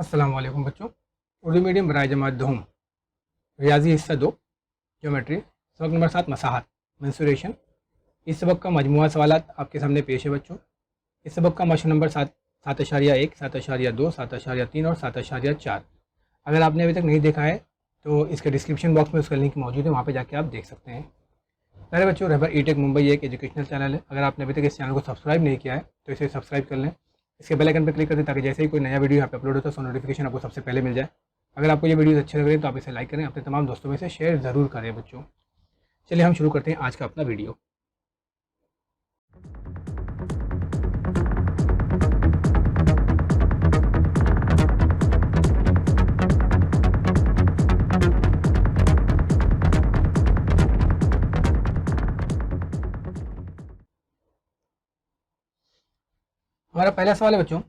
अस्सलाम वालेकुम बच्चों। उर्दू मीडियम बराए जमात दहुम रियाजी हिस्सा 2 ज्योमेट्री सबक नंबर 7 मसाहत मेंसुरेशन। इस सबक का मजमुआ सवालात आपके सामने पेश है बच्चों। इस सबक का मशक नंबर 7.1, 7.2, 7.3 और 7.4। अगर आपने अभी तक नहीं देखा है तो इसके डिस्क्रिप्शन बॉक्स में उसका लिंक मौजूद है, वहाँ पर जाके आप देख सकते हैं। पहले बच्चों, रहबर ई टेक मुंबई एक एजुकेशनल चैनल है। अगर आपने अभी तक इस चैनल को सब्सक्राइब नहीं किया है तो इसे सब्सक्राइब कर लें। इसके बेल आइकन पर क्लिक कर दें ताकि जैसे ही कोई नया वीडियो यहाँ पे अपलोड होता है तो नोटिफिकेशन आपको सबसे पहले मिल जाए। अगर आपको ये वीडियो अच्छे लग रहे हैं तो आप इसे लाइक करें, अपने तमाम दोस्तों में से शेयर ज़रूर करें बच्चों। चलिए हम शुरू करते हैं आज का अपना वीडियो। हमारा पहला सवाल है बच्चों,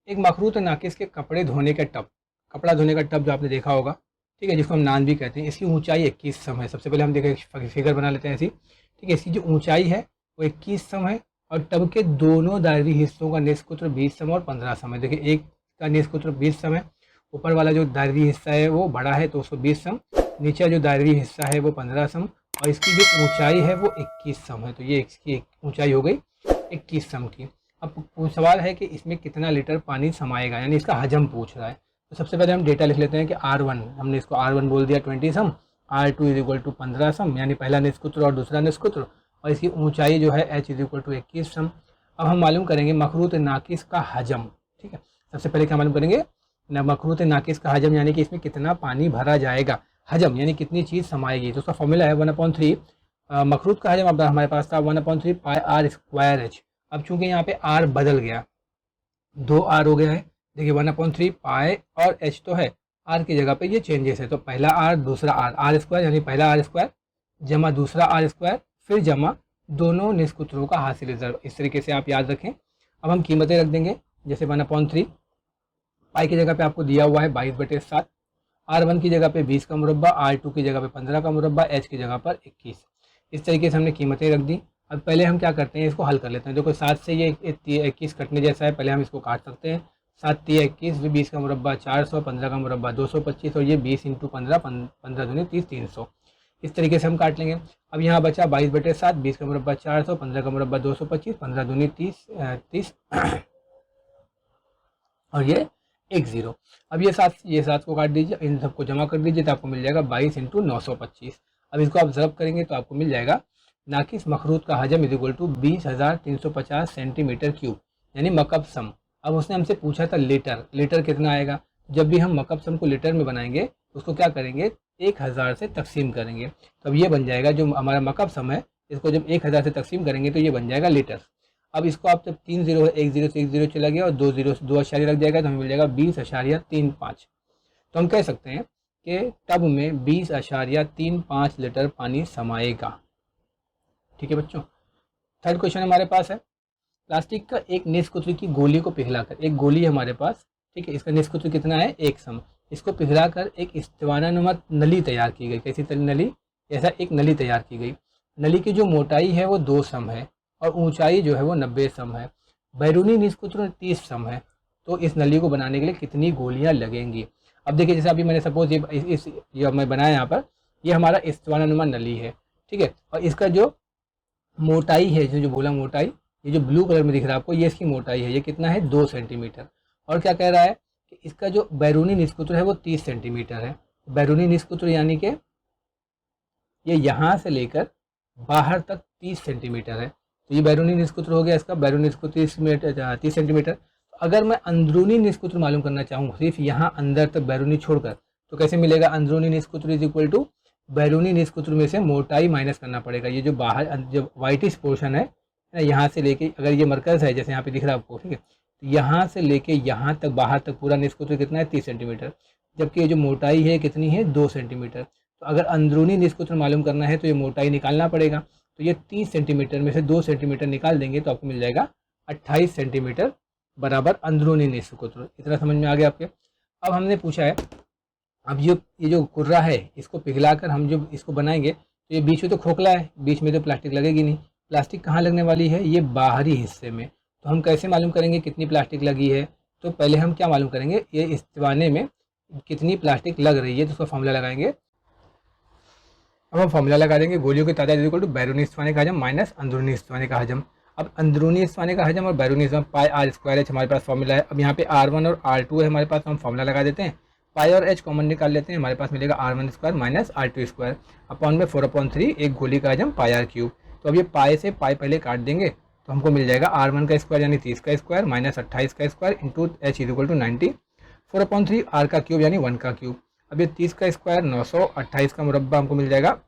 एक मखरूत नाकिस के कपड़े धोने का टब, कपड़ा धोने का टब जो आपने देखा होगा, ठीक है, जिसको हम नान भी कहते हैं, इसकी ऊंचाई 21 सम है। सबसे पहले हम देखें फिगर बना लेते हैं ऐसी, ठीक है। इसकी जो ऊंचाई है वो 21 सम है और टब के दोनों दायरी हिस्सों का निष्कुत्र 20 सम और 15 सम है। देखिए, एक का निष्कुत्र 20 सम है, ऊपर वाला जो दायरी हिस्सा है वो बड़ा है तो उसको 20 सम, नीचे जो दायरी हिस्सा है वो 15 सम और इसकी जो ऊंचाई है वो 21 सम है। तो ये इसकी ऊंचाई हो गई 21 सम की। अब सवाल है कि इसमें कितना लीटर पानी समाएगा, यानी इसका हजम पूछ रहा है। तो सबसे पहले हम डेटा लिख लेते हैं कि R1, हमने इसको R1 बोल दिया 20 सम, R2 इज इक्वल टू 15 सम, यानी पहला निष्कुत्र और दूसरा निष्कुत्र, और इसकी ऊंचाई जो है H इज इक्वल टू 21 सम। अब हम मालूम करेंगे मखरूत नाकिस का हजम, ठीक है। सबसे पहले क्या मालूम करेंगे, मखरूत नाकिस का हजम, यानी कि इसमें कितना पानी भरा जाएगा। हजम यानी कितनी चीज़ समाएगी, तो उसका फॉर्मूला है 1/3। मखरूत का हजम अब हमारे पास था 1/3 पाई R स्क्वायर H। अब चूंकि यहाँ पे R बदल गया, 2R हो गया है। देखिए 1/3 पाई और H तो है, R की जगह पे ये चेंजेस है, तो पहला R दूसरा R स्क्वायर, यानी पहला R स्क्वायर जमा दूसरा R स्क्वायर फिर जमा दोनों निष्कुत्रों का हासिल रिजर्व। इस तरीके से आप याद रखें। अब हम कीमतें रख देंगे, जैसे 1/3 पाई की जगह पे आपको दिया हुआ है 22/7, R1 की जगह पे 20 का मुरब्बा, R2 की जगह पे 15 का मुरब्बा, H की जगह पर 21। इस तरीके से हमने कीमतें रख दी। अब पहले हम क्या करते हैं, इसको हल कर लेते हैं। देखो 7 से ये 21 कटने जैसा है, पहले हम इसको काट सकते हैं। 7 3 21, 20 का मुरब्बा 400, 15 का मुरब्बा 225 और ये 20 × 15, 15 दूनी 30, 300। इस तरीके से हम काट लेंगे। अब यहाँ बचा 22/7, 20 का मुरब्बा 400, 15 का मुरब्बा 225, 15 दूनी 30 और ये 10। अब ये 7 को काट दीजिए, इन सबको जमा कर दीजिए तो आपको मिल जाएगा 22 × 925। अब इसको आप ज़रब करेंगे तो आपको मिल जाएगा नाकिस मखरूत का हजम is equal to 20,350 centimetre cube, यानी मकब सम। अब उसने हमसे पूछा था लीटर, लीटर कितना आएगा। जब भी हम मकब सम को लीटर में बनाएंगे उसको क्या करेंगे, 1000 से तकसीम करेंगे। तो अब ये बन जाएगा जो हमारा मकब सम है, इसको जब 1000 से तकसीम करेंगे तो ये बन जाएगा लीटर। अब इसको आप जब 3 0 है, 1 0 से 1 0 चला गया और 2 0 2 अशारिया लग जाएगा तो हमें मिल जाएगा 20.35। तो हम कह सकते हैं कि टब में 20.35 लीटर पानी समाएगा। ठीक है बच्चों। थर्ड क्वेश्चन हमारे पास है, प्लास्टिक का एक निष्कुत्र की गोली को पिघलाकर, एक गोली है हमारे पास, ठीक है, इसका निष्कुत्र कितना है 1 सम, इसको पिघलाकर एक इस्तिवानानुमा नली तैयार की गई। कैसी नली, ऐसा एक नली तैयार की गई। नली की जो मोटाई है वो 2 सम है और ऊंचाई जो है वो 90 सम है। बैरूनी निष्कुत्र 30 सम है। तो इस नली को बनाने के लिए कितनी गोलियां लगेंगी। अब देखिए, जैसे अभी मैंने सपोज ये मैं बनाया यहाँ पर, ये हमारा इस्तिवानानुमा नली है, ठीक है, और इसका जो मोटाई है, जो बोला मोटाई, ये जो ब्लू कलर में दिख रहा है आपको, ये इसकी मोटाई है, ये कितना है 2 सेंटीमीटर। और क्या कह रहा है कि इसका जो बैरूनी निष्कुत्र है वो 30 सेंटीमीटर है। बैरूनी निष्कुत्र यानी कि ये यहाँ से लेकर बाहर तक 30 सेंटीमीटर है। तो ये बैरूनी निष्कुत्र हो गया, इसका बैरूनी निष्कुत्र 30 सेंटीमीटर। तो अगर मैं अंदरूनी निष्कुत्र मालूम करना चाहूँ, सिर्फ यहाँ अंदर तक बैरूनी छोड़कर, तो कैसे मिलेगा, अंदरूनी निष्कुत्र इज इक्वल टू बैरूनी निष्कुत्र में से मोटाई माइनस करना पड़ेगा। ये जो बाहर जो वाइटिश पोर्शन है ना, यहाँ से लेके, अगर ये मरकज़ है जैसे यहाँ पे दिख रहा है आपको, ठीक है, तो यहाँ से लेके यहाँ तक बाहर तक पूरा निष्कुत्र कितना है 30 सेंटीमीटर, जबकि ये जो मोटाई है कितनी है 2 सेंटीमीटर। तो अगर अंदरूनी निष्कुत्र मालूम करना है तो ये मोटाई निकालना पड़ेगा। तो ये 30 सेंटीमीटर में से 2 सेंटीमीटर निकाल देंगे तो आपको मिल जाएगा 28 सेंटीमीटर बराबर अंदरूनी निष्कुत्र। इतना समझ में आ गया आपके। अब हमने पूछा है, अब ये जो कुर्रा है इसको पिघलाकर हम जो इसको बनाएंगे तो ये बीच में तो खोखला है, बीच में तो प्लास्टिक लगेगी नहीं। प्लास्टिक कहाँ लगने वाली है, ये बाहरी हिस्से में। तो हम कैसे मालूम करेंगे कितनी प्लास्टिक लगी है, तो पहले हम क्या मालूम करेंगे, ये इस्तीवाने में कितनी प्लास्टिक लग रही है, तो उसका फॉर्मूला लगाएंगे। अब हम फॉर्मूला लगा देंगे, गोलियों की तादाद इक्वल टू बैरूनी इस्तीवाने का हजम माइनस अंदरूनी इस्तीवाने का हजम। अब अंदरूनी इस्तीवाने का हजम और बैरूनी इस्तीवान पाई आर स्क्वायर एच हमारे पास फॉर्मूला है। अब यहाँ पे R1 और R2 है हमारे पास, तो हम फॉर्मूला लगा देते हैं, पाई और एच कॉमन निकाल लेते हैं, हमारे पास मिलेगा R1 square minus R2 square upon में 4/3 एक गोली का हजम पाई आर क्यूब। तो अब ये पाई से पाई पहले काट देंगे तो हमको मिल जाएगा R1 का स्क्वायर यानी 30 का स्क्वायर माइनस 28 का square into H equal to 90, 4/3 R का क्यूब यानी 1 का क्यूब। अब ये 30 का स्क्वायर 900, 28 का मुरब्बा हमको मिल जाएगा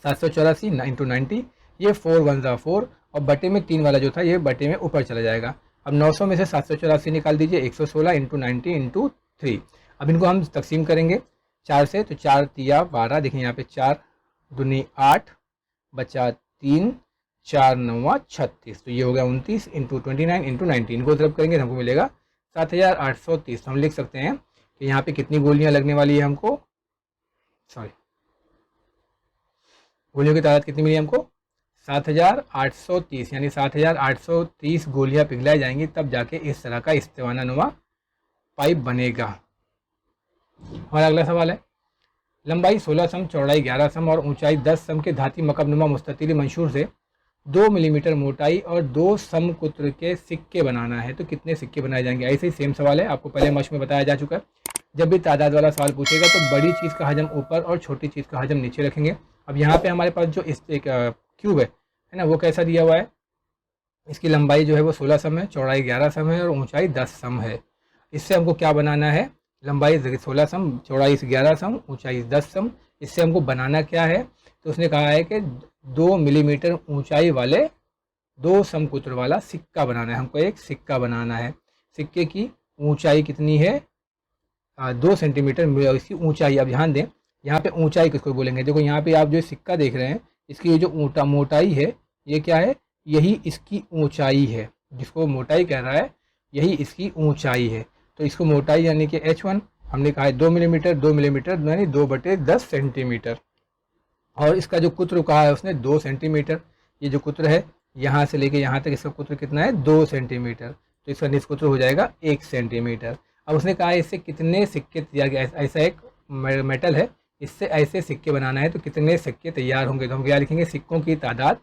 784 इंटू 90, ये 4 1 ज़ा 4 और बटे में 3 वाला जो था ये बटे में ऊपर चला जाएगा। अब 900 में से 784 निकाल दीजिए, 116 इंटू 90 इंटू 3। अब इनको हम तकसीम करेंगे 4 से, तो 4 तिया 12, देखिए यहाँ पे 4 दूनी 8 बचा 3, 4 9 36, तो ये हो गया 29 इंटू 29 इंटू 90। इनको ज़रब करेंगे तो हमको मिलेगा 7830। तो हम लिख सकते हैं कि यहाँ पे कितनी गोलियाँ लगने वाली है हमको, सॉरी गोलियों की तादाद कितनी मिली हमको 7830, यानी 7830 गोलियां पिघलाई जाएंगी, तब जाके इस तरह का इस्तीवाना नुमा पाइप बनेगा। हमारा अगला सवाल है, लंबाई 16 सम, चौड़ाई 11 सम और ऊंचाई 10 सम के धाती मकब नुमा मुस्ततील मंशूर से 2 मिलीमीटर मोटाई और 2 समकुत्र के सिक्के बनाना है, तो कितने सिक्के बनाए जाएंगे। ऐसे ही सेम सवाल है, आपको पहले मश्क में बताया जा चुका है। जब भी तादाद वाला सवाल पूछेगा तो बड़ी चीज़ का हजम ऊपर और छोटी चीज़ का हजम नीचे रखेंगे। अब यहाँ पे हमारे पास जो इस एक क्यूब है ना, वो कैसा दिया हुआ है, इसकी लंबाई जो है वो 16 सम है, चौड़ाई 11 सम है और ऊंचाई 10 सम है। इससे हमको क्या बनाना है, लंबाई 16 सम, चौड़ाई 11 सम, ऊंचाई 10 सम। इससे हमको बनाना क्या है, तो उसने कहा है कि 2 मिलीमीटर ऊंचाई वाले 2 समकुत्र वाला सिक्का बनाना है, हमको एक सिक्का बनाना है। सिक्के की ऊंचाई कितनी है, 2 सेंटीमीटर इसकी ऊंचाई। अब ध्यान दें, यहाँ पे ऊंचाई किसको बोलेंगे, देखो यहाँ पे आप जो सिक्का देख रहे हैं, इसकी ये जो मोटाई है ये क्या है, यही इसकी ऊंचाई है, जिसको मोटाई कह रहा है यही इसकी ऊंचाई है। तो इसको मोटाई यानी कि H1 हमने कहा है 2 मिलीमीटर, 2 मिलीमीटर यानी 2/10 सेंटीमीटर। और इसका जो कुत्र कहा है उसने 2 सेंटीमीटर, ये जो कुत्र है यहाँ से लेके यहाँ तक इसका कुत्र कितना है 2 सेंटीमीटर, तो इसका निष्कुत्र हो जाएगा 1 सेंटीमीटर। अब उसने कहा है इससे कितने सिक्के तैयार किया, ऐसा एक मेटल है, इससे ऐसे सिक्के बनाना है तो कितने सिक्के तैयार होंगे। तो हम क्या लिखेंगे, सिक्कों की तादाद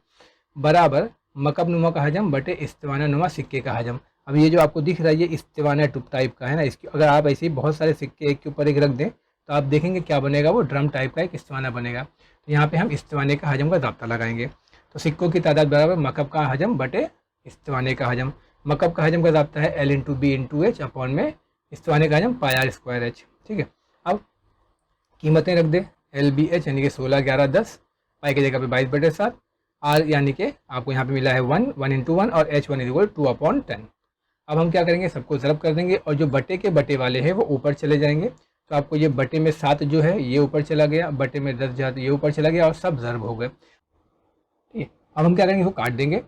बराबर मकब नुमा का हजम बटे इस्तीवाना नुमा सिक्के का हजम। अब ये जो आपको दिख रहा है ये इस्तीवाना टाइप का है ना, इसकी अगर आप ऐसे ही बहुत सारे सिक्के एक के ऊपर एक रख दें तो आप देखेंगे क्या बनेगा, वो ड्रम टाइप का एक इस्तीवाना बनेगा। तो यहाँ पे हम इस्तीवाने का हजम का ज़ाब्ता लगाएंगे, तो सिक्कों की तादाद बराबर मकब का हजम बटे इस्तीवाने का हजम। मकब का हजम का ज़ाब्ता है L into B into H upon में इस्तीवाने का हजम पाई आर स्क्वायर एच। ठीक है, अब कीमतें रख दे, LBH यानी कि 16 11 10, पाई की जगह पे 22/7, R यानी कि आपको यहाँ पे मिला है 1 इंटू 1 और H1 इक्वल 2/10। अब हम क्या करेंगे, सबको ज़रब कर देंगे और जो बटे के बटे वाले हैं वो ऊपर चले जाएंगे। तो आपको ये बटे में 7 जो है ये ऊपर चला गया, बटे में 10 जो है ये ऊपर चला गया और सब ज़रब हो गए। ठीक है, अब हम क्या करेंगे, वो काट देंगे।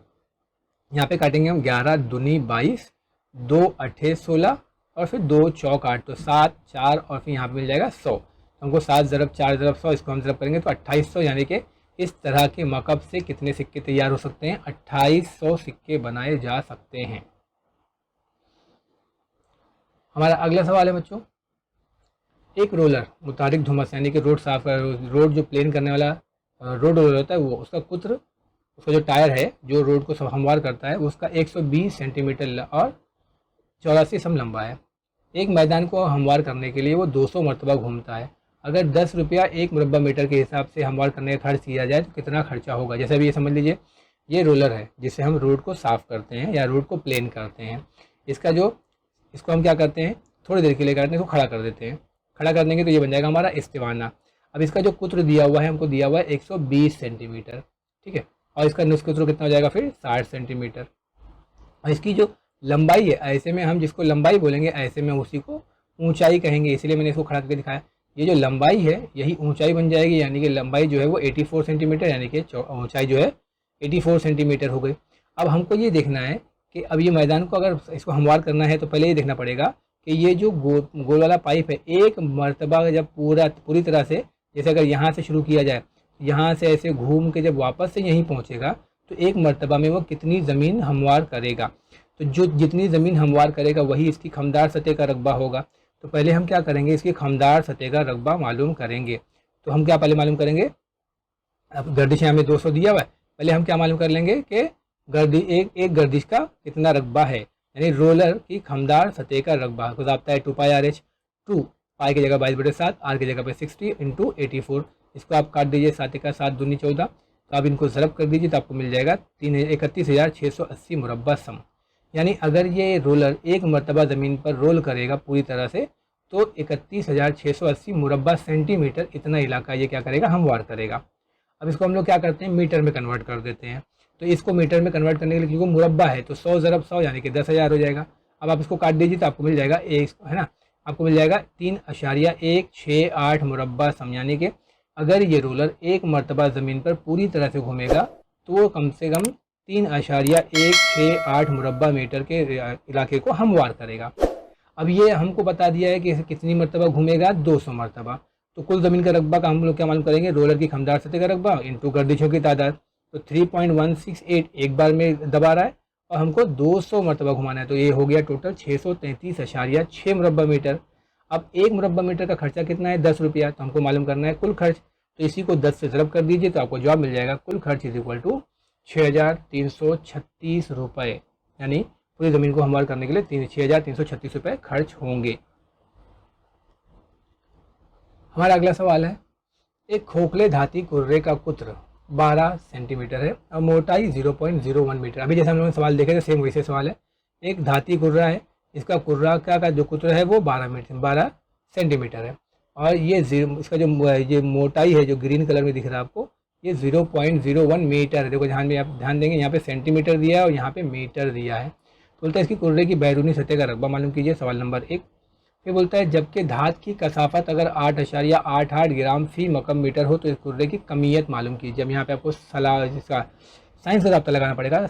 यहाँ पे काटेंगे हम 11 दूनी 22, 2 8 16 और फिर 2 चौक 8, तो 7 4 और फिर यहाँ पे मिल जाएगा 100। हमको 7 ज़रब 4 ज़रब 100, इसको हम ज़रब करेंगे तो 2800, यानी कि इस तरह के मकब से कितने सिक्के तैयार हो सकते हैं, 2800 सिक्के बनाए जा सकते हैं। हमारा अगला सवाल है बच्चों, एक रोलर मुतारिक धुमस यानी कि रोड साफ रोड जो प्लेन करने वाला रोड रोलर होता है वो, उसका कुत्र, उसका जो टायर है जो रोड को हमवार करता है, उसका 120 सेंटीमीटर और 84 सम लंबा है। एक मैदान को हमवार करने के लिए वो 200 मरतबा घूमता है। अगर 10 रुपया एक मुरब्बा मीटर के हिसाब से हमवार करने का खर्च किया जाए तो कितना खर्चा होगा। जैसे अभी ये समझ लीजिए, ये रोलर है जिससे हम रोड को साफ़ करते हैं या रोड को प्लेन करते हैं। इसको हम क्या करते हैं, थोड़ी देर के लिए करते हैं, इसको खड़ा कर देते हैं। खड़ा कर देंगे तो ये बन जाएगा हमारा इस्तीवाना। अब इसका जो कुत्र दिया हुआ है, हमको दिया हुआ है 120 सेंटीमीटर। ठीक है, और इसका निष्कुत्र कितना हो जाएगा फिर 60 सेंटीमीटर। और इसकी जो लंबाई है, ऐसे में हम जिसको लंबाई बोलेंगे ऐसे में उसी को ऊंचाई कहेंगे, इसलिए मैंने इसको खड़ा करके दिखाया। ये जो लंबाई है यही ऊंचाई बन जाएगी, यानी कि लंबाई जो है वो 84 सेंटीमीटर, यानी कि ऊंचाई जो है 84 सेंटीमीटर हो गई। अब हमको ये देखना है कि अब ये मैदान को अगर इसको हमवार करना है तो पहले ये देखना पड़ेगा कि ये जो गोल वाला पाइप है, एक मरतबा जब पूरी तरह से, जैसे अगर यहाँ से शुरू किया जाए, यहाँ से ऐसे घूम के जब वापस से यहीं पहुँचेगा तो एक मरतबा में वो कितनी ज़मीन हमवार करेगा। तो जो जितनी ज़मीन हमवार करेगा वही इसकी खमदार सतह का रकबा होगा। तो पहले हम क्या करेंगे, इसकी खमदार सतह का रकबा मालूम करेंगे। तो हम क्या पहले मालूम करेंगे, अब गर्दिश हमें 200 दिया हुआ है, पहले हम क्या मालूम कर लेंगे कि एक गर्दिश का कितना रकबा है, यानी रोलर की खमदार सतह का रकबा गुजारता है 2πRH। 2 पाई की जगह 22/7, आर की जगह पे 60 इंटू 84। इसको आप काट दीजिए, 7 का 7 दूनी 14। तो आप इनको ज़रब कर दीजिए तो आपको मिल जाएगा 31,680 मुरब्बा सम। यानी अगर ये रोलर एक मरतबा ज़मीन पर रोल करेगा पूरी तरह से तो 31,680 मुरब्बा सेंटीमीटर इतना इलाका ये क्या करेगा, हमवार करेगा। अब इसको हम लोग क्या करते हैं, मीटर में कन्वर्ट कर देते हैं। तो इसको मीटर में कन्वर्ट करने के लिए क्योंकि मुरब्बा है तो 100 ज़रब 100 यानी कि 10,000 हो जाएगा। अब आप इसको काट दीजिए तो आपको मिल जाएगा एक, है ना, आपको मिल जाएगा 3.168 मुरब्बा सम। यानी कि अगर ये रोलर एक मरतबा ज़मीन पर पूरी तरह से घूमेगा तो वो कम से कम 3.168 मुरब्बा मीटर के इलाके को हमवार करेगा। अब ये हमको बता दिया है कि कितनी मरतबा घूमेगा, 200 मरतबा। तो कुल ज़मीन का रकबा का हम लोग क्या मालूम करेंगे, रोलर की खमदार सतह का रकबा इंटू गर्दिशों की तादाद। तो 3.168 एक बार में दबा रहा है और हमको 200 मरतबा घुमाना है, तो ये हो गया टोटल 633.6 मुरब्बा मीटर। अब एक मुरब्बा मीटर का खर्चा कितना है, 10 रुपया। तो हमको मालूम करना है कुल खर्च, तो इसी को 10 से ज़रब कर दीजिए तो आपको जवाब मिल जाएगा कुल खर्च इज इक्वल टू 6,336 रुपये। यानी पूरी ज़मीन को हमवार करने के लिए 6,336 रुपये खर्च होंगे। हमारा अगला सवाल है, एक खोखले धाती कुर्रे का कुत्र 12 सेंटीमीटर है और मोटाई 0.01 मीटर। अभी जैसे हम लोगों ने सवाल देखे थे सेम वैसे सवाल है। एक धाती कुर्रा है, इसका कुर्रा का जो कुत्र है वो 12 सेंटीमीटर है और ये इसका जो ये मोटाई है जो ग्रीन कलर में दिख रहा है आपको, ये 0.01 मीटर है। देखो ध्यान में आप ध्यान देंगे, यहाँ पे सेंटीमीटर दिया है और यहाँ पे मीटर दिया है। तो बोलता है इसकी कुर्रे की बैरूनी सतह का रकबा मालूम कीजिए, सवाल नंबर 1। फिर बोलता है जबकि धात की कसाफत अगर 8.88 ग्राम फी मकम मीटर हो तो इस कुर्रे की कमियत मालूम कीजिए। अब यहाँ पे आपको जिसका साइंस का रब्ता लगाना पड़ेगा,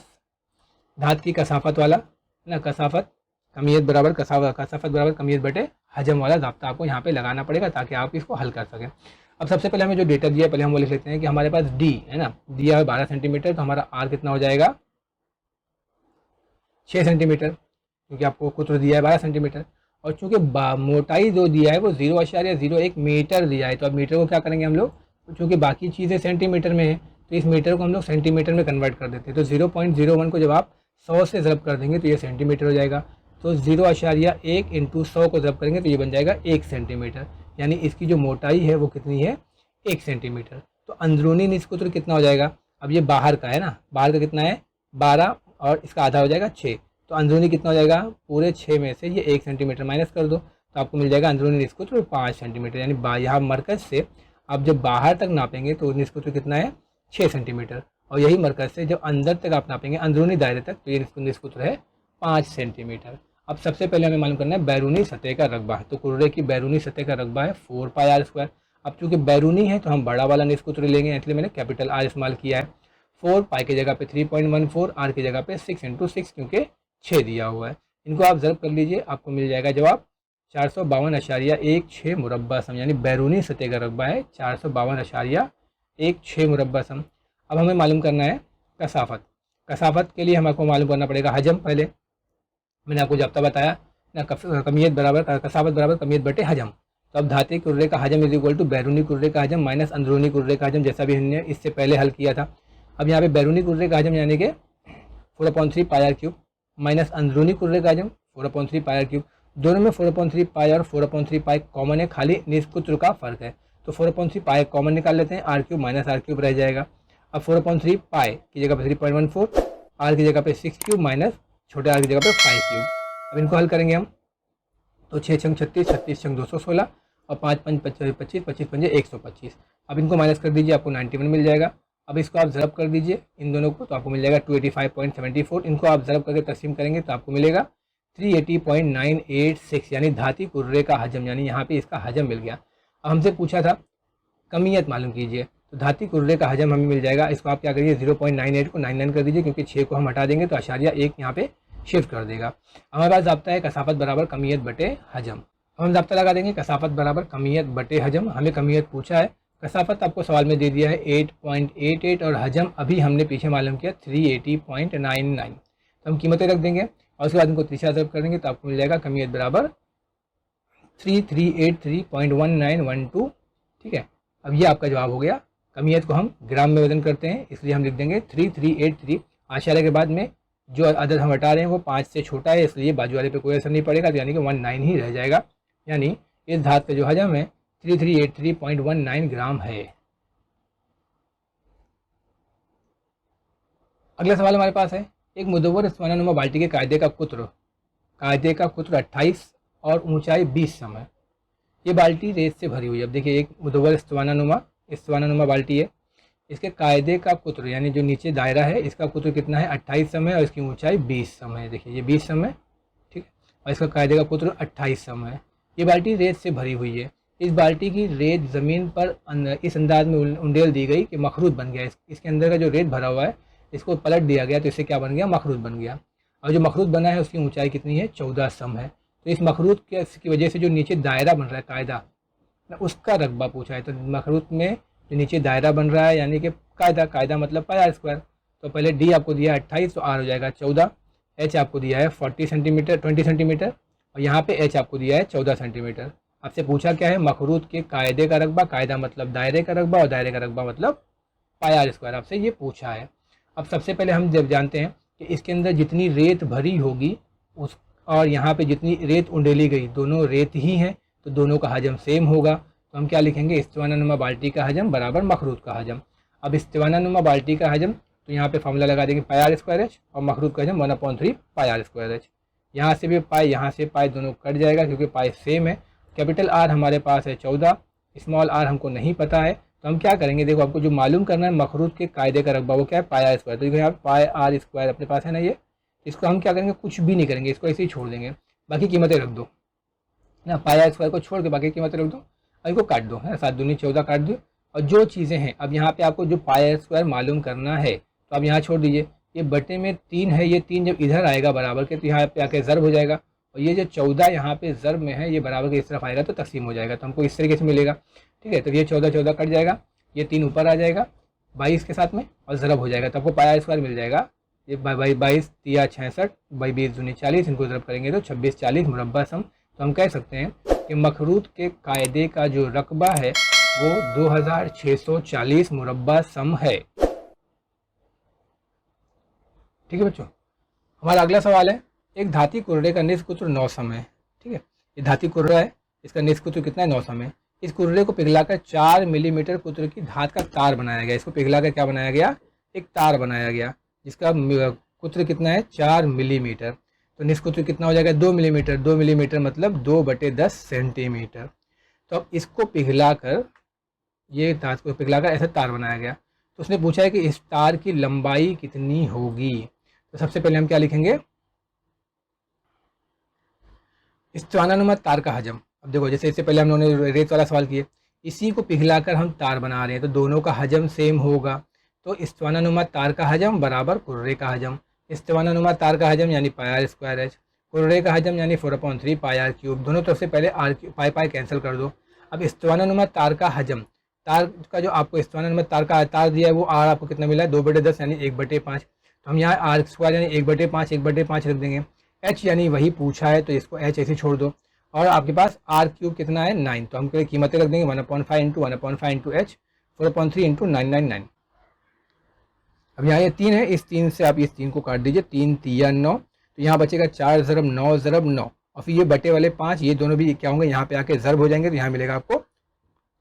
धात की कसाफत वाला ना, कसाफत कमियत बराबर कसाफत बराबर कमियत बटे हजम वाला रब्ता आपको यहाँ पे लगाना पड़ेगा ताकि आप इसको हल कर सकें। अब सबसे पहले हमें जो डेटा दिया है पहले हम वो लिख लेते हैं कि हमारे पास डी है ना, दिया है 12 सेंटीमीटर, तो हमारा आर कितना हो जाएगा 6 सेंटीमीटर, क्योंकि आपको कुत्र दिया है 12 सेंटीमीटर। और चूंकि मोटाई जो दिया है वो 0.01 मीटर दिया है, तो अब मीटर को क्या करेंगे हम लोग, चूँकि बाकी चीज़ें सेंटीमीटर में है तो इस मीटर को हम लोग सेंटीमीटर में कन्वर्ट कर देते हैं। तो 0.01 को जब आप 100 से ज़रब कर देंगे तो ये सेंटीमीटर हो जाएगा। तो 0.1 इंटू 100 को ज़रब करेंगे तो ये बन जाएगा 1 सेंटीमीटर। यानी इसकी जो मोटाई है वो कितनी है, 1 सेंटीमीटर। तो अंदरूनी निस्कुत्र कितना हो जाएगा, अब ये बाहर का है ना, बाहर का कितना है 12 और इसका आधा हो जाएगा 6, तो अंदरूनी कितना हो जाएगा, पूरे 6 में से ये 1 सेंटीमीटर माइनस कर दो तो आपको मिल जाएगा अंदरूनी निस्कुत्र 5 सेंटीमीटर। यानी यहाँ मरकज़ से आप जब बाहर तक नापेंगे तो निस्कुत्र कितना है 6 सेंटीमीटर, और यही मरकज़ से जब अंदर तक आप नापेंगे अंदरूनी दायरे तक तो ये निस्कुत्र है 5 सेंटीमीटर। अब सबसे पहले हमें मालूम करना है बैरूनी सतह का रकबा। तो कुर्रे की बैरूनी सतह का रकबा है 4πr²। अब चूँकि बैरूनी है तो हम बड़ा वाला निस्कुत्र लेंगे, इसलिए मैंने कैपिटल आर इस्तेमाल किया है। 4 पाई की जगह पे 3.14, आर की जगह पे 6 इंटू 6 क्योंकि 6 दिया हुआ है। इनको आप ज़रब कर लीजिए, आपको मिल जाएगा जवाब 452.16 मुरब्बा सम। यानी बैरूनी सतह का रकबा है 452.16 मुरब्बा सम। अब हमें मालूम करना है कसाफत। कसाफत के लिए हमको मालूम करना पड़ेगा हजम। पहले मैंने आपको जब्ता बताया ना, कमियत बराबर कसाफत बराबर कमियत बटे हजम। तो अब धाती कुर्रे का हजम इज इक्वल टू बैरूनी कुर्रे का हजम माइनस अंदरूनी कुर्रे का हजम, जैसा भी हमने इससे पहले हल किया था। अब यहाँ पे बैरूनी कुर्रे का हजम यानी कि 4/3 πr³ माइनस अंदरूनी कुर्रे का हजम 4/3 πr³। दोनों में 4/3 पाई और 4/3 पाई कॉमन है, खाली निस्कुत्र का फर्क है। तो 4/3 पाई कॉमन निकाल लेते हैं, r³ माइनस r³ रह जाएगा। अब 4/3 पाई की जगह पे 3.14, r की जगह पे 6³ माइनस छोटे r की जगह पे 5³। अब इनको हल करेंगे हम तो 6 छंग 36, 36 छंग 216 और 5 पंज 25, 25 पंजे 125। अब इनको माइनस कर दीजिए, आपको 91 मिल जाएगा। अब इसको आप ज़रब कर दीजिए इन दोनों को तो आपको मिल जाएगा 285.74। इनको आप ज़रब करके तकसीम करेंगे तो आपको मिलेगा 380.986। यानी धाती कुर्रे का हजम, यानी यहाँ पे इसका हजम मिल गया। अब हमसे पूछा था कमियत मालूम कीजिए, तो धाती कुर्रे का हजम हमें मिल जाएगा। इसको आप क्या करिए 0.98 को 99 कर दीजिए, क्योंकि 6 को हम हटा देंगे तो आशारिया 1 यहाँ पे शिफ्ट कर देगा। हमारे पास ज़ाब्ता है कसाफत बराबर कमियत बटे हजम। हम ज़ाब्ता लगा देंगे कसाफत बराबर कमियत बटे हजम। हमें कमियत पूछा है, कसाफत आपको सवाल में दे दिया है 8.88 और हजम अभी हमने पीछे मालूम किया 380.99। तो हम कीमतें रख देंगे। और उसके बाद इनको तीसरा ज़रब करेंगे तो आपको मिल जाएगा कमियत बराबर 3383.1912। ठीक है, अब ये आपका जवाब हो गया। कमियत को हम ग्राम में वजन करते हैं, इसलिए हम लिख देंगे 3383। आशार्य के बाद में जो अदद हम हटा रहे हैं वो 5 से छोटा है, इसलिए बाजू वाले पे कोई असर नहीं पड़ेगा, तो यानी कि 19 ही रह जाएगा। यानी इस धातु का जो हजम है 3383.19 ग्राम है। अगला सवाल हमारे पास है, एक मुदव्वर स्वर्णानुमा बाल्टी के कायदे का कुत्र 28 और ऊंचाई 20 सम है। ये बाल्टी रेत से भरी हुई है। अब देखिए, एक मुदव्वर स्वर्णानुमा बाल्टी है, इसके कायदे का कुत्र यानी जो नीचे दायरा है इसका कुत्र कितना है 28 सम है और इसकी ऊंचाई 20 सम है। देखिए ये 20 सम है, ठीक है, और इसका कायदे का कुत्र 28 सम है। ये बाल्टी रेत से भरी हुई है। इस बाल्टी की रेत ज़मीन पर इस अंदाज में उंडेल दी गई कि मखरूद बन गया। इसके अंदर का जो रेत भरा हुआ है इसको पलट दिया गया तो इससे क्या बन गया, मखरूद बन गया। और जो मखरूद बना है उसकी ऊंचाई कितनी है, 14 सम है। तो इस मखरूद की वजह से जो नीचे दायरा बन रहा है कायदा, उसका रकबा पूछा है। तो मखरूद में जो नीचे दायरा बन रहा है यानी कि कायदा मतलब पाई आर स्क्वायर। तो पहले डी आपको दिया है 28 तो आर हो जाएगा 14। एच आपको दिया है 20 सेंटीमीटर और यहाँ पे एच आपको दिया है 14 सेंटीमीटर। आपसे पूछा क्या है, मखरूद के कायदे का रकबा, कायदा मतलब दायरे का रकबा और दायरे का रकबा मतलब पाई आर स्क्वायर, आपसे ये पूछा है। अब सबसे पहले हम जब जानते हैं कि इसके अंदर जितनी रेत भरी होगी उस और यहाँ पे जितनी रेत उंडेली गई दोनों रेत ही हैं, तो दोनों का हजम सेम होगा। तो हम क्या लिखेंगे, स्तिवानानुमा बाल्टी का हजम बराबर मखरूद का हजम। अब स्तिवानानुमा बाल्टी का हजम तो यहाँ पे फॉर्मूला लगा देंगे पाई आर स्क्वायर एच और मखरूद का हजम 1/3 पाई आर स्क्वायर एच। यहाँ से भी पाई, यहाँ से पाई, दोनों कट जाएगा क्योंकि पाई सेम है। कैपिटल आर हमारे पास है 14, स्मॉल आर हमको नहीं पता है, तो हम क्या करेंगे, देखो आपको जो मालूम करना है मखरूद के कायदे का रकबा वो क्या है, पाई आर स्क्वायर। तो देखो यहाँ पाई आर स्क्वायर अपने पास है ना, ये इसको हम क्या करेंगे, कुछ भी नहीं करेंगे, इसको ऐसे ही छोड़ देंगे, बाकी कीमतें रख दो ना, पाई आर स्क्वायर को छोड़ के बाकी कीमतें रख दो और इसको काट दो, है 7 दूनी 14 काट दो। और जो चीज़ें हैं अब यहाँ पे आपको जो पाई आर स्क्वायर मालूम करना है तो आप यहाँ छोड़ दीजिए। ये बटे में 3 है, ये 3 जब इधर आएगा बराबर के तो यहाँ पे आके ज़र्ब हो जाएगा, और ये जो 14 यहाँ पे ज़र्ब में है ये बराबर के इस तरफ आएगा तो तकसीम हो जाएगा, तो हमको इस तरीके से मिलेगा। ठीक है, तो ये 14 कट जाएगा, ये 3 ऊपर आ जाएगा 22 के साथ में और ज़रब हो जाएगा, तो आपको पाई आर स्क्वायर मिल जाएगा। ये 22 तिया 66 बाई 20 दूनी 40, इनको ज़रब करेंगे तो 26 40 मुरब्बा सम। तो हम कह सकते हैं कि मखरूद के कायदे का जो रकबा है वो 2640 मुरब्बा सम है। ठीक है बच्चों, हमारा अगला सवाल है, एक धाती कुर्रे का निस्फ कुत्र 9 सम है। ठीक है, ये धाती कुर्रा है, इसका निस्फ कुत्र कितना है, 9 सम है। इस कुर्रे को पिघलाकर 4 मिलीमीटर कुत्र की धात का तार बनाया गया। इसको पिघलाकर क्या बनाया गया, एक तार बनाया गया जिसका कुत्र कितना है 4 मिलीमीटर। तो निस्फ कुत्र कितना हो जाएगा 2 मिलीमीटर। 2 मिलीमीटर मतलब 2/10 सेंटीमीटर। तो अब इसको पिघलाकर, ये धात को पिघलाकर ऐसा तार बनाया गया। तो उसने पूछा है कि इस तार की लंबाई कितनी होगी। तो सबसे पहले हम क्या लिखेंगे, स्तिवानानुमा तार का हजम। अब देखो जैसे इससे पहले हम लोगों ने रेत वाला सवाल किए, इसी को पिघलाकर हम तार बना रहे हैं तो दोनों का हजम सेम होगा। तो स्तिवानानुमा तार का हजम बराबर कुर्रे का हजम। स्तिवानानुमा तार का हजम यानी पाई आर स्क्वायर एच, कुर्रे का हजम यानी 4/3 पाई आर क्यूब। दोनों तरफ से पहले आर पाई पाई कैंसिल कर दो। अब स्तिवानानुमा तार का हजम, तार का जो आपको स्तिवानानुमा तार का तार दिया है वो आर आपको कितना मिला है 2/10 यानी 1/5। तो हम यहाँ आर स्क्वायर यानी 1/5 रख देंगे। एच यानी वही पूछा है तो इसको एच ऐसे छोड़ दो। और आपके पास आर क्यूब कितना है 9, तो हम कीमतें रख देंगे 1/5 इंटू 1/5 इंटू एच 4/3 इंटू 999। अब यहाँ ये 3 है, इस 3 से आप इस 3 को काट दीजिए, 3 तिया 9, तो यहाँ बचेगा 4 ज़रब 9 ज़रब 9 और फिर ये बटे वाले 5, ये दोनों भी क्या होंगे यहाँ पे आके ज़रब हो जाएंगे। तो यहाँ मिलेगा आपको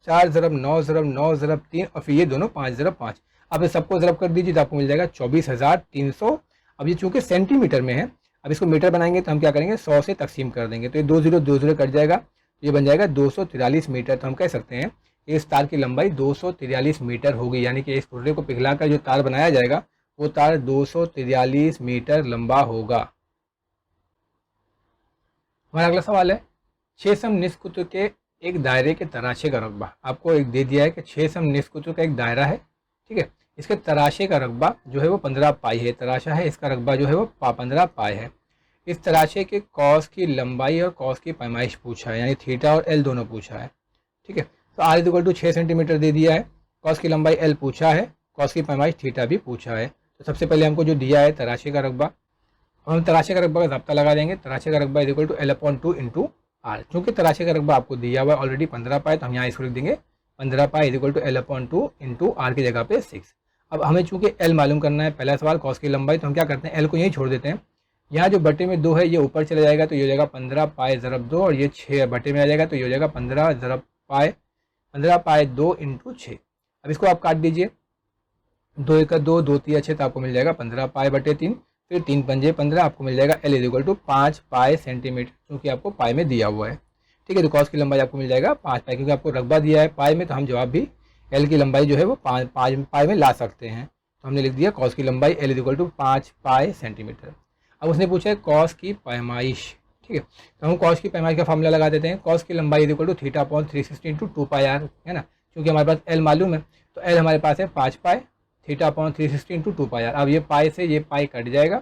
4 ज़रब 9 ज़रब 9 ज़रब 3 और फिर ये दोनों 5 ज़रब 5। अब इस सबको ज़रब कर दीजिए तो आपको मिल जाएगा 24,300। अब ये चूँकि सेंटीमीटर में है, अब इसको मीटर बनाएंगे तो हम क्या करेंगे 100 से तकसीम कर देंगे, तो ये 2 0 कट जाएगा, ये बन जाएगा 243 मीटर। तो हम कह सकते हैं इस तार की लंबाई 243 मीटर होगी, यानी कि इस कुर्रे को पिघलाकर जो तार बनाया जाएगा वो तार 243 मीटर लंबा होगा। हमारा अगला सवाल है, 6 सम निस्फ कुत्र के एक दायरे के तराशे का रकबा। आपको एक दे दिया है कि 6 सम निस्फ कुत्र का एक दायरा है, ठीक है, इसके तराशे का रकबा जो है वो 15 पाई है। तराशा है, इसका रकबा जो है वो 15 पाई है। इस तराशे के कॉस की लंबाई और कॉस की पैमाइश पूछा है, यानी थीटा और एल दोनों पूछा है। ठीक है, तो आर = 6 सेंटीमीटर दे दिया है, कॉस की लंबाई एल पूछा है, कॉस की पैमाइश थीटा भी पूछा है। तो सबसे पहले हमको जो दिया है तराशे का रकबा, अब हम तराशे का रकबा का ज़ाब्ता लगा देंगे। तराशे का रकबा equal to L/2 into are. चूँकि तराशे का रकबा आपको दिया हुआ है ऑलरेडी 15 पाए, तो हम यहाँ इसको लिख देंगे 15 पाए equal to L/2 into are की जगह पे 6। अब हमें चूँकि L मालूम करना है, पहला सवाल कॉस की लंबाई, तो हम क्या करते हैं L को यहीं छोड़ देते हैं। यहाँ जो बटे में 2 है ये ऊपर चला जाएगा, तो ये हो जाएगा 15 पाए ज़रब 2, और ये 6 बटे में आ जाएगा, तो ये हो जाएगा 15 ज़रब पाए 15 पाए 2 इंटू 6। अब इसको आप काट दीजिए, 2 1 2, 2 3 6, तो आपको मिल जाएगा 15 पाए बटे 3, फिर 3 पंजे 15, आपको मिल जाएगा L इक्वल टू 5 पाए सेंटीमीटर, क्योंकि आपको पाए में दिया हुआ है। ठीक है, तो कॉस की लंबाई आपको मिल जाएगा 5 पाए, क्योंकि आपको रकबा दिया है पाए में, तो हम जवाब भी L की लंबाई जो है वो 5 पाए में ला सकते हैं। तो हमने लिख दिया कॉस की लंबाई L इक्वल टू 5 पाए सेंटीमीटर। अब उसने पूछा है कॉस की पैमाइश। ठीक है, तो हम कॉस की पैमाइश का फॉर्मूला लगा देते हैं। कॉस की लंबाई equal to θ/360 into 2 pi R, है ना, क्योंकि हमारे पास L मालूम है, तो L हमारे पास है 5 पाए, θ/360 इंटू 2 पाई आर। अब ये पाई से ये पाई कट जाएगा,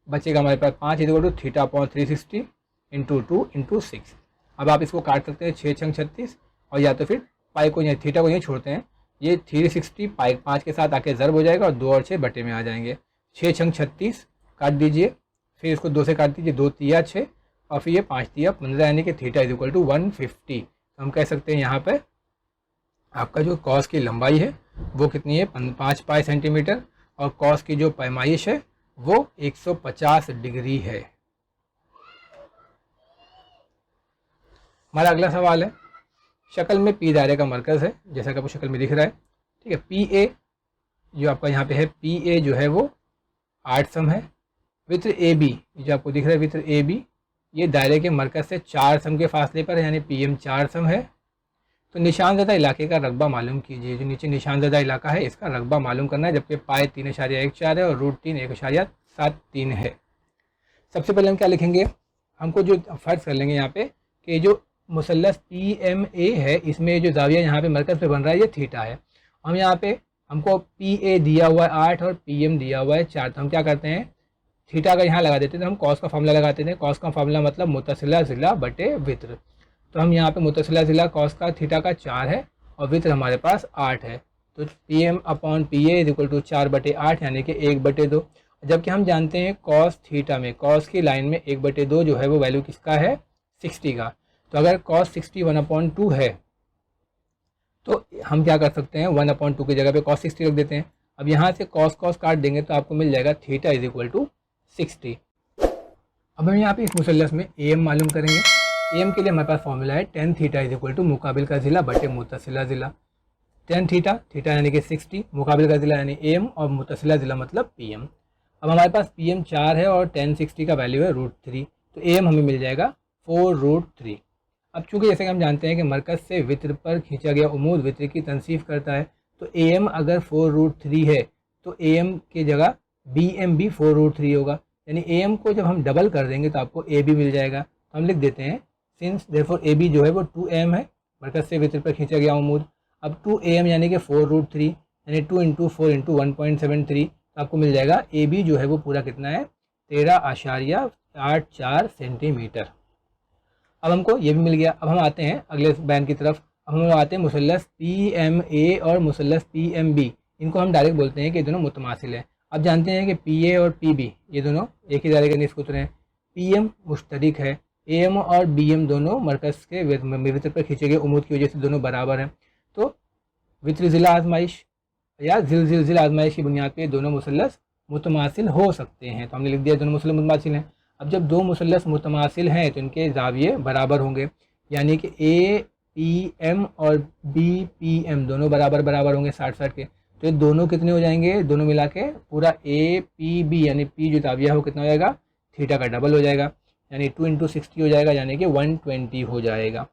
बचेगा हमारे पास 5 इक्वल टू θ/360 इंटू 2 इंटू 6। अब आप इसको काट सकते हैं 6 छंग 36, और या तो फिर पाई को यहाँ थीटा को यहीं छोड़ते हैं, ये 360 पाई 5 के साथ आके ज़र्ब हो जाएगा, और 2 और 6 बटे में आ जाएंगे। 6 छंग 36 काट दीजिए, फिर इसको 2 से काट दीजिए, 2 तिया 6, और फिर ये 5 तिया 15, यानी कि थीटा इक्वल टू 150। तो हम कह सकते हैं यहाँ पर आपका जो कॉस की लंबाई है वो कितनी है, 5 पाई सेंटीमीटर, और कॉस की जो पैमाइश है वो 150 डिग्री है। हमारा अगला सवाल है, शक्ल में पी दायरे का मरकज़ है, जैसा कि आपको शक्ल में दिख रहा है। ठीक है, पी ए जो आपका यहाँ पे है, पी ए जो है वो 8 सम है। वित्र ए बी जो आपको दिख रहा है, वित्र ए बी ये दायरे के मरकज़ से 4 सम के फासले पर है, यानी पी एम 4 सम है। तो निशानज़दा इलाके का रकबा मालूम कीजिए। जो नीचे निशानज़दा इलाका है इसका रकबा मालूम करना है, जबकि पाए 3.14 है और रूट 3 1.73 है। सबसे पहले हम क्या लिखेंगे, हमको जो फ़र्ज़ कर लेंगे यहाँ पे कि जो मुसल्लस पी एम ए है, इसमें जो जाविया यहाँ पे मरकज़ पे बन रहा है ये थीटा है। हम यहाँ पे हमको पी ए दिया हुआ है 8 और पी एम दिया हुआ है 4, तो हम क्या करते हैं थीटा का यहाँ लगा देते हैं, तो हम कॉस का फार्मूला लगाते हैं। कॉस का फार्मूला मतलब मुतसिला ज़िला बटे वित्र। तो हम यहाँ पे मुतसिला ज़िला कॉस का थीटा का 4 है, और वित्र हमारे पास 8 है, तो P M upon P A equal to 4/8, यानी कि 1/2। जबकि हम जानते हैं कॉस थीटा में, कॉस की लाइन में 1/2 जो है वो वैल्यू किसका है, 60 का। तो अगर कॉस 60 1/2 है, तो हम क्या कर सकते हैं 1/2 की जगह पे cos 60 रख देते हैं। अब यहाँ से cos काट देंगे तो आपको मिल जाएगा थीटा इज इक्वल टू 60। अब हम यहाँ पे इस मुसल्लस में AM मालूम करेंगे। AM के लिए हमारे पास फॉर्मूला है tan theta is equal to मुकाबिल का ज़िला बटे मुतसिला ज़िला। tan थीटा, थीटा यानी कि 60, मुकाबिल का ज़िला यानी AM, और मुतसिला ज़िला मतलब PM। अब हमारे पास PM 4 है और tan 60 का वैल्यू है √3, तो AM हमें मिल जाएगा 4√3। अब चूंकि जैसे कि हम जानते हैं कि मरकज़ से वित्र पर खींचा गया उमूद वित्र की तनसीफ करता है, तो AM अगर 4√3 है तो AM की जगह BM भी 4√3 होगा, यानी AM को जब हम डबल कर देंगे तो आपको AB मिल जाएगा। तो हम लिख देते हैं सिंस देयरफॉर AB जो है वो 2AM है, मरकज़ से वित्र पर खींचा गया उमूद। अब 2AM यानी कि 4√3 यानी 2 × 4 × 1.73, तो आपको मिल जाएगा AB जो है वो पूरा कितना है 13.84 सेंटीमीटर। अब हमको ये भी मिल गया। अब हम आते हैं अगले बयान की तरफ। अब हम आते हैं मुसल्लस PMA और मुसल्लस PMB, इनको हम डायरेक्ट बोलते हैं कि ये दोनों मुतमासिल हैं। अब जानते हैं कि PA और PB ये दोनों एक ही दायरे के निस्बत हैं। PM मुश्तरिक है, AM और BM दोनों मरकज़ के वित्र पर खींचे गए उमूद की वजह से दोनों बराबर हैं। तो वित्र ज़िला आजमाइश या ज़िल आजमाइश की बुनियाद पर दोनों मुसल्लस मुतमासिल हो सकते हैं। तो हमने लिख दिया दोनों मुसल्लस मुतमासिल हैं। अब जब दो मुसल्लस मुतमासिल हैं तो इनके ज़ाविये बराबर होंगे, यानी कि APM और BPM दोनों बराबर होंगे 60 के। तो ये दोनों कितने हो जाएंगे, दोनों मिला के पूरा APB यानी P जो ज़ाविया हो कितना हो जाएगा, थीटा का डबल हो जाएगा, यानी 2 × 60 हो जाएगा, यानी कि 120 हो जाएगा।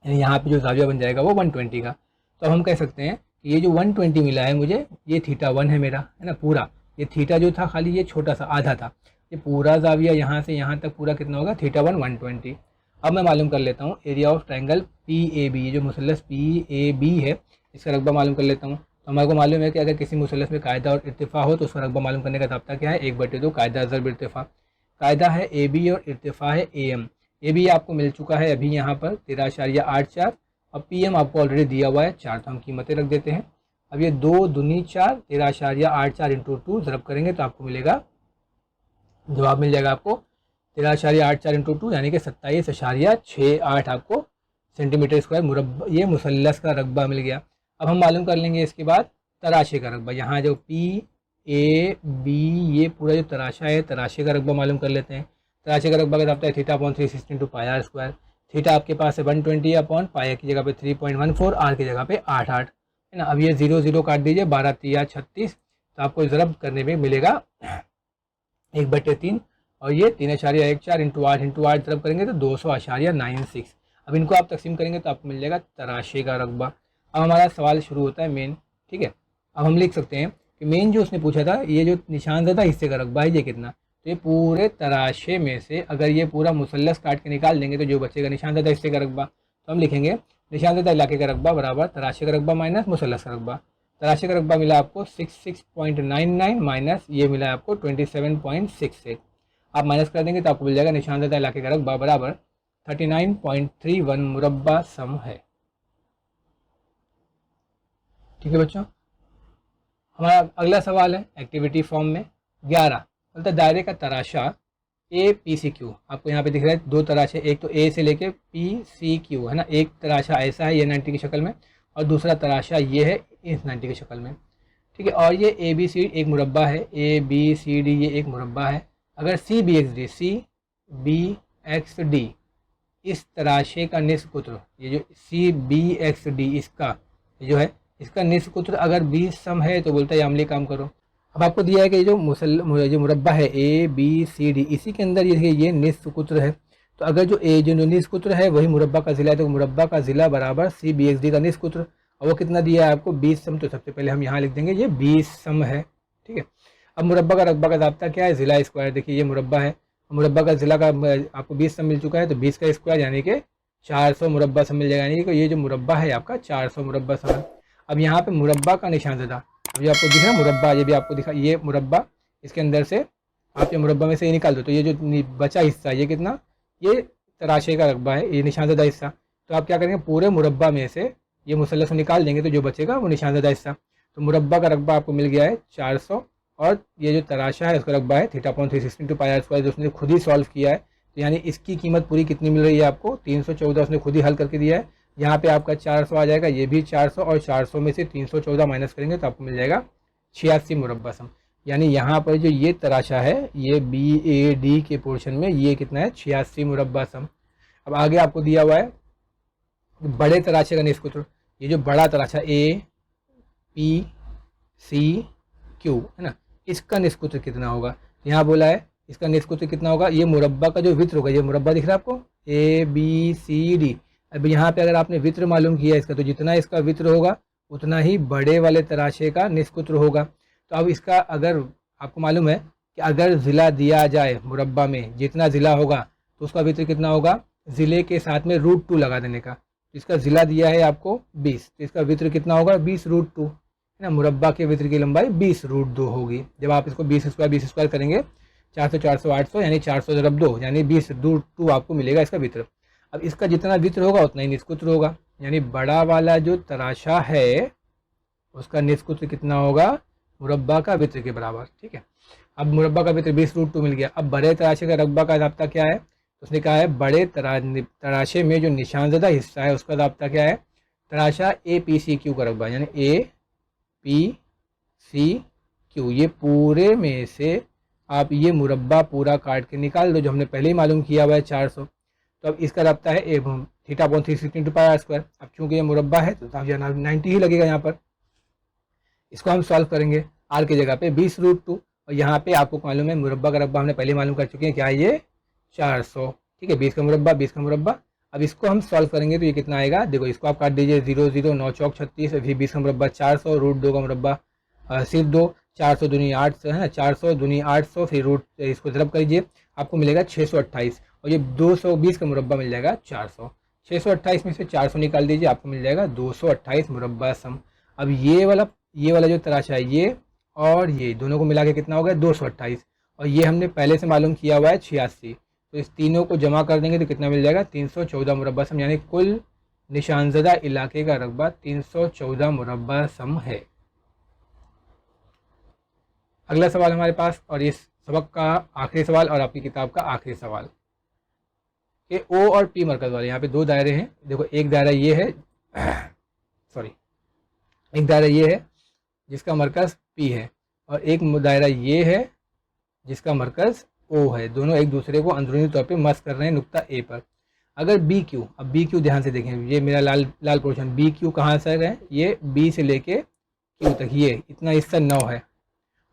यानी यहाँ पे जो ज़ाविया बन जाएगा वो 120 का। तो हम कह सकते हैं कि ये जो 120 मिला है मुझे, ये θ1 है मेरा, है ना, पूरा। ये थीटा जो था खाली ये छोटा सा आधा था, ये पूरा ज़ाविया यहाँ से यहाँ तक पूरा कितना होगा θ1 120। अब मैं मालूम कर लेता हूँ एरिया ऑफ ट्रायंगल PAB, ये जो मुसल्लस PAB है इसका रकबा मालूम कर लेता हूँ। तो हमारे को मालूम है कि अगर किसी मुसल्लस में कायदा और इर्तिफ़ा हो तो उसका रकबा मालूम करने का ज़ाब्ता क्या है, 1/2 कायदा ज़रब इर्तिफ़ा। कायदा है AB और इर्तिफ़ा है AM। AB आपको मिल चुका है अभी यहाँ पर 13.84, और PM आपको ऑलरेडी दिया हुआ है 4, तो हम कीमतें रख देते हैं। अब ये 2 दूनी 4, 13.84 × 2 ज़रब करेंगे तो आपको मिलेगा जवाब मिल जाएगा आपको 13.84 इंटू 2 यानी कि 27.68 आपको सेंटीमीटर स्क्वायर मुरब्बा, ये मुसल्लस का रकबा मिल गया। अब हम मालूम कर लेंगे इसके बाद तराशे का रकबा। यहाँ जो पी ए बी ये पूरा जो तराशा है, तराशे का रकबा मालूम कर लेते हैं। तराशे का रकबा का है theta upon 360 into pi R square. Theta आपके पास है 120 अपॉन पाई की जगह पे 3.14, आर की जगह पे 88 है ना। अब ये 0 0 काट दीजिए, 12 3 36, तो आपको ज़रब करने में मिलेगा 1/3 और ये 3.14 इंटू 8 ज़रब करेंगे तो 200.96। अब इनको आप तकसीम करेंगे तो आपको मिल जाएगा तराशे का रकबा। अब हमारा सवाल शुरू होता है मेन, ठीक है। अब हम लिख सकते हैं कि मेन जो उसने पूछा था, ये जो निशानज़दा हिस्से का रकबा है ये कितना, तो ये पूरे तराशे में से अगर ये पूरा मुसल्लस काट के निकाल देंगे तो जो बचेगा निशानज़दा हिस्से का रकबा, तो हम लिखेंगे निशानज़दा इलाके का रकबा बराबर तराशे का रकबा माइनस मुसल्लस का रकबा। तराशे का रकबा मिला आपको 66.99 माइनस ये मिला आपको 27.68। आप माइनस कर देंगे तो आपको मिल जाएगा निशानज़दा इलाके का रकबा बराबर 39.31 मुरब्बा सम है। ठीक है बच्चों, हमारा अगला सवाल है एक्टिविटी फॉर्म में 11, मतलब दायरे का तराशा ए पी सी क्यू। आपको यहाँ पे दिख रहा है दो तराशे, एक तो ए से लेके पी सी क्यू है ना। एक तराशा ऐसा है ये 90 की शक्ल में और दूसरा तराशा ये है इस 90 की शक्ल में, ठीक है। और ये ए बी सी एक मुरब्बा है, ए बी सी डी ये एक मुरब्बा है। अगर सी बी एक्स डी इस तराशे का निस्फ कुत्र, ये जो सी बी एक्स डी इसका जो है इसका निस्फ कुत्र अगर 20 सम है तो बोलता है अमली काम करो। अब आपको दिया है कि जो मुरब्बा है ए बी सी डी, इसी के अंदर ये निस्फ कुत्र है। तो अगर जो निस्फ कुत्र है वही मुरब्बा का ज़िला है, तो मुरब्बा का ज़िला बराबर सी बी एक्स डी का निस्फ कुत्र, और वो कितना दिया है आपको 20 सम। तो सबसे पहले हम यहाँ लिख देंगे ये 20 सम है, ठीक है। अब मुरब्बा का रकबा का ज़ाब्ता क्या है, ज़िला स्क्वायर। देखिए ये मुरब्बा है, मुरब्बा का ज़िला का आपको 20 सम मिल चुका है, तो 20 का स्क्वायर यानी कि 400 मुरब्बा सम मिल जाएगा, यानी कि ये जो मुरब्बा है आपका 400 मुरब्बा सम है। अब यहाँ पे मुरब्बा का निशानज़दा, अब जो आपको दिख रहा है मुरब्बा, ये भी आपको दिखा, ये मुरब्बा, इसके अंदर से आप ये मुरब्बा में से ये निकाल दो तो ये जो बचा हिस्सा ये कितना, ये तराशे का रकबा है, ये निशानज़दा हिस्सा। तो आप क्या करेंगे पूरे मुरब्बा में से ये मुसल्लस निकाल देंगे तो जो बचेगा वो निशानज़दा हिस्सा। तो मुरब्बा का रकबा आपको मिल गया है 400 और ये जो तराशा है उसका रकबा है theta upon 360 into pi R square, जो उसने खुद ही सॉल्व किया है। तो यानी इसकी कीमत पूरी कितनी मिल रही है आपको 314, उसने खुद ही हल करके दिया है। यहाँ पे आपका 400 आ जाएगा, ये भी 400 और 400 में से 314 माइनस करेंगे तो आपको मिल जाएगा 86 मुरब्बा सम। यानी यहाँ पर जो ये तराशा है ये बी ए डी के पोर्शन में ये कितना है 86 मुरब्बा सम। अब आगे आपको दिया हुआ है बड़े तराशे का निस्फ कुत्र, ये जो बड़ा तराशा ए पी सी क्यू है ना, इसका निस्फ कुत्र कितना होगा। यहाँ बोला है इसका निस्फ कुत्र कितना होगा, ये मुरब्बा का जो वित्र होगा, ये मुरब्बा दिख रहा है आपको ए बी सी डी। अब यहाँ पे अगर आपने वित्र मालूम किया इसका, तो जितना इसका वित्र होगा उतना ही बड़े वाले तराशे का निस्फ कुत्र होगा। तो अब इसका अगर आपको मालूम है कि अगर ज़िला दिया जाए मुरब्बा में जितना ज़िला होगा तो उसका वित्र कितना होगा, ज़िले के साथ में √2 लगा देने का। तो इसका ज़िला दिया है आपको 20, तो इसका वित्र कितना होगा 20√2 है ना। मुरब्बा के वित्र की लंबाई 20√2 होगी। जब आप इसको 20 स्क्वायर करेंगे 400 400 800 यानी 400 ज़रब 2 यानी 20√2 आपको मिलेगा इसका वित्र। अब इसका जितना वित्र होगा उतना ही निस्फ कुत्र होगा, यानी बड़ा वाला जो तराशा है उसका निस्फ कुत्र कितना होगा मुरब्बा का वित्र के बराबर, ठीक है। अब मुरब्बा का वित्र 20√2 मिल गया। अब बड़े तराशे का रकबा का ज़ाब्ता क्या है, उसने कहा है बड़े तराशे में जो निशानज़दा हिस्सा है उसका ज़ाब्ता क्या है, तराशा ए पी सी क्यू का रकबा, यानी ए पी सी क्यू, ये पूरे में से आप ये मुरब्बा पूरा काट के निकाल दो जो हमने पहले ही मालूम किया हुआ है 400। तो अब इसका रब्ता है A theta upon 360 into pi R square. अब चूंकि ये मुरब्बा है तो 90 ही लगेगा यहाँ पर। इसको हम सॉल्व करेंगे आर की जगह पे 20√2 और यहाँ पे आपको मालूम है मुरब्बा का रब्बा हमने पहले मालूम कर चुके हैं क्या है ये 400, ठीक है। 20 का मुरब्बा 20 का मुरब्बा। अब इसको हम सॉल्व करेंगे तो ये कितना आएगा, देखो इसको आप काट दीजिए 0 0 9 चौक 36, फिर 20 का मुरब्बा 400 √2 का मुरब्बा सिर्फ 2, 400 दूनी 800 है ना, 400 दूनी 800 फिर रूट इसको ज़रब करिए आपको मिलेगा 628 और ये 220 का मुरब्बा मिल जाएगा 400। 628 में से 400 निकाल दीजिए आपको मिल जाएगा 228 मुरब्बा सम। अब ये वाला जो तराशा है ये और ये दोनों को मिला के कितना हो गया 228 और ये हमने पहले से मालूम किया हुआ है 86, तो इस तीनों को जमा कर देंगे तो कितना मिल जाएगा 314 मुरब्बा सम, यानी कुल निशानज़दा इलाके का रकबा 314 मुरब्बा सम है। अगला सवाल हमारे पास, और इस सबक का आखिरी सवाल और आपकी किताब का आखिरी सवाल कि ओ और पी मरकज़ वाले यहाँ पे दो दायरे हैं। देखो एक दायरा ये है सॉरी, एक दायरा ये है जिसका मरकज़ पी है और एक दायरा ये है जिसका मरकज़ ओ है। दोनों एक दूसरे को अंदरूनी तौर पे मस कर रहे हैं नुक्ता ए पर। अगर बी क्यू, अब बी क्यू ध्यान से देखें, ये मेरा लाल लाल पोर्शन बी क्यू कहाँ से है, ये बी से लेके क्यू तक, ये इतना हिस्सा 9 है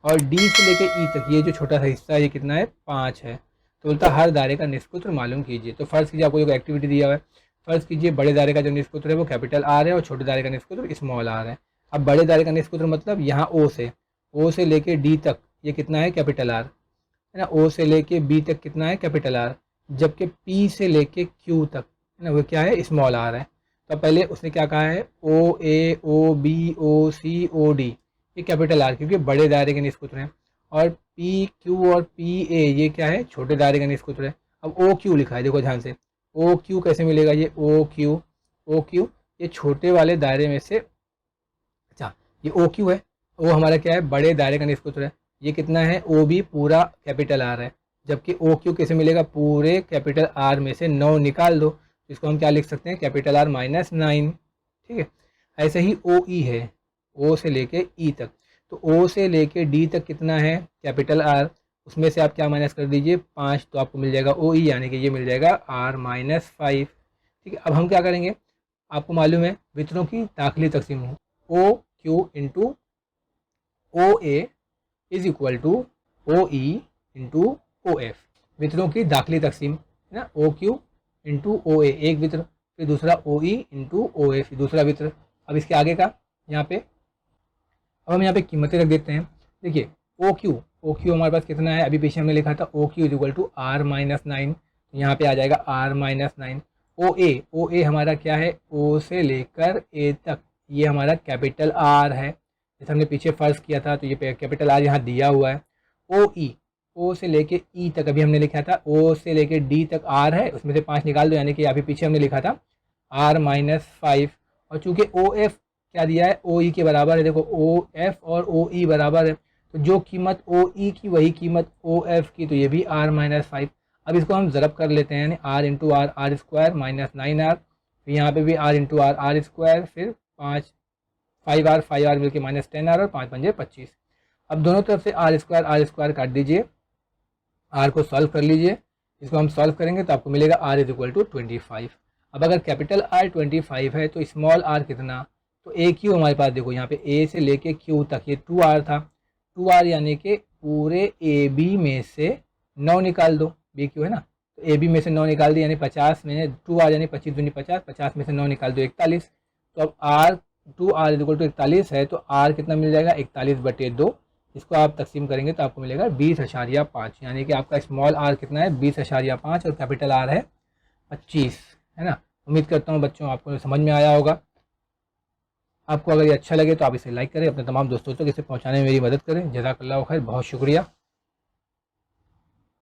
और डी से लेके ई तक ये जो छोटा सा हिस्सा है ये कितना है 5 है। तो बोलता हर दायरे का निष्पुत्र मालूम कीजिए। तो फर्ज कीजिए आपको जो एक्टिविटी दिया हुआ है, फर्ज कीजिए बड़े दायरे का जो निष्पुत्र है वो कैपिटल आर है और छोटे दायरे का निष्पुत्र स्मॉल आर है। अब बड़े दायरे का निष्पुत्र मतलब यहाँ ओ से लेके डी तक ये कितना है कैपिटल आर है ना, ओ से लेके बी तक कितना है कैपिटल आर, जबकि पी से लेके क्यू तक है ना वो क्या है स्मॉल आर है। तो पहले उसने क्या कहा है ओ ए ओ बी ओ सी ओ डी ये कैपिटल आर क्योंकि बड़े दायरे के निष्पुत्र हैं और पी क्यू और पी ए ये क्या है छोटे दायरे का निष्पुत्र है। अब ओ क्यू लिखा है, देखो ध्यान से, ओ क्यू कैसे मिलेगा, ये ओ क्यू ये छोटे वाले दायरे में से, अच्छा ये ओ क्यू है, ओ हमारा क्या है बड़े दायरे का निष्पुत्र है, ये कितना है ओ बी पूरा कैपिटल आर है, जबकि ओ क्यू कैसे मिलेगा पूरे कैपिटल आर में से 9 निकाल दो, इसको हम क्या लिख सकते हैं कैपिटल आर माइनस 9, ठीक है। ऐसे ही ओ ई है, ओ से लेके ई तक, तो ओ से लेके डी तक कितना है कैपिटल आर, उसमें से आप क्या माइनस कर दीजिए 5, तो आपको मिल जाएगा ओ ई, यानी कि ये मिल जाएगा आर माइनस 5, ठीक है। अब हम क्या करेंगे, आपको मालूम है वितरों की दाखिली तकसीम O Q into O A is equal to O E into O F, वितरों की दाखिली तकसीम है ना, ओ क्यू इंटू ओ ए एक वित्र, फिर दूसरा ओ ई इंटू ओ एफ दूसरा वित्र। अब इसके आगे का यहाँ पे अब हम यहाँ पे कीमतें रख देते हैं। देखिए ओ क्यू हमारे पास कितना है, अभी पीछे हमने लिखा था O Q is equal to R minus 9, यहाँ पे आ जाएगा आर माइनस 9। ओ ए हमारा क्या है ओ से लेकर ए तक ये हमारा कैपिटल आर है, जैसे हमने पीछे फर्ज किया था, तो ये कैपिटल आर यहाँ दिया हुआ है। ओ से लेके ई तक अभी हमने लिखा था, ओ से लेके डी तक आर है, उसमें से 5 निकाल दो, यानी कि अभी पीछे हमने लिखा था आर माइनस 5। और चूंकि ओ एफ क्या दिया है ओ ई के बराबर है, देखो ओ एफ और ओ ई बराबर है, तो जो कीमत ओ ई की वही कीमत ओ एफ की, तो ये भी आर माइनस 5। अब इसको हम ज़रब कर लेते हैं, यानी R into R square minus 9 R, फिर यहाँ पे भी आर इंटू आर स्क्वायर, फिर 5 आर मिल के माइनस 10 आर और 5 पंजे 25। अब दोनों तरफ से आर स्क्वायर काट दीजिए, आर को सॉल्व कर लीजिए, इसको हम सॉल्व करेंगे तो आपको मिलेगा आर इज इक्वल टू 25। अब अगर कैपिटल आर 25 है तो स्मॉल आर कितना, तो ए क्यू हमारे पास देखो यहाँ पे ए से लेके क्यू तक ये 2R था, 2R यानी कि पूरे ए बी में से 9 निकाल दो, बी क्यू है ना, तो ए बी में से 9 निकाल दी, यानी 50 में 2R यानी 25 दूनी 50, 50 में से 9 निकाल दो 41। तो अब are 2R is equal to 41 है, तो आर कितना मिल जाएगा 41/2, इसको आप तकसीम करेंगे तो आपको मिलेगा 20.5, यानी कि आपका स्मॉल आर कितना है 20.5 और कैपिटल आर है 25, है ना। उम्मीद करता हूँ बच्चों आपको समझ में आया होगा। आपको अगर ये अच्छा लगे तो आप इसे लाइक करें, अपने तमाम दोस्तों तक इसे पहुंचाने में मेरी मदद करें। जज़ाकल्लाह खैर, बहुत शुक्रिया।